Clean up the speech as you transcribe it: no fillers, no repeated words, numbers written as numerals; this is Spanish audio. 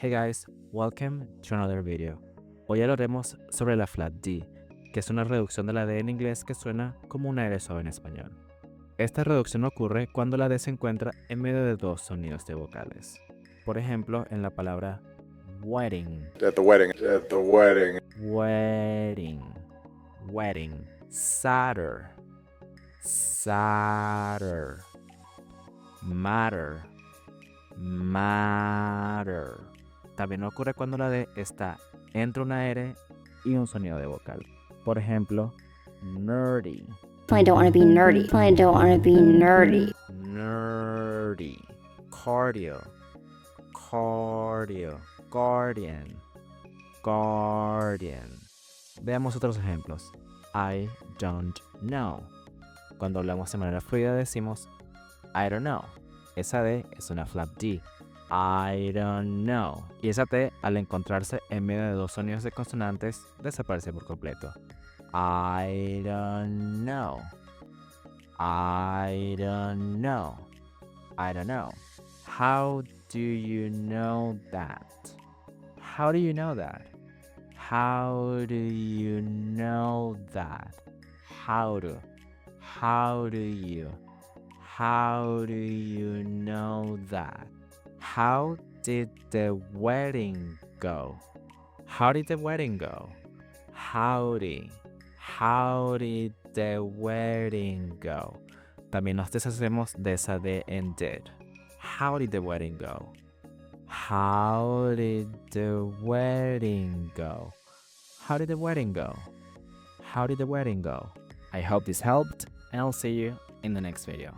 Hey guys, welcome to another video. Hoy hablaremos sobre la flat D, que es una reducción de la D en inglés que suena como una R suave en español. Esta reducción ocurre cuando la D se encuentra en medio de dos sonidos de vocales. Por ejemplo, en la palabra wedding, At the wedding. wedding, wedding, sadder, sadder, matter, matter. También ocurre cuando la D está entre una R y un sonido de vocal. Por ejemplo, nerdy, I don't want to be nerdy. I don't want to be nerdy. nerdy, cardio, cardio, guardian, guardian. Veamos otros ejemplos. I don't know. Cuando hablamos de manera fluida decimos I don't know. Esa D es una flap D. I don't know. Y esa T, al encontrarse en medio de dos sonidos de consonantes, desaparece por completo. I don't know. I don't know. I don't know. How do you know that? How do you know that? How do you know that? How do you? How do you know that? How did the wedding go? How did the wedding go? How did the wedding go? También nos deshacemos de esa D en did. How did the wedding go? How did the wedding go? How did the wedding go? How did the wedding go? I hope this helped, and I'll see you in the next video.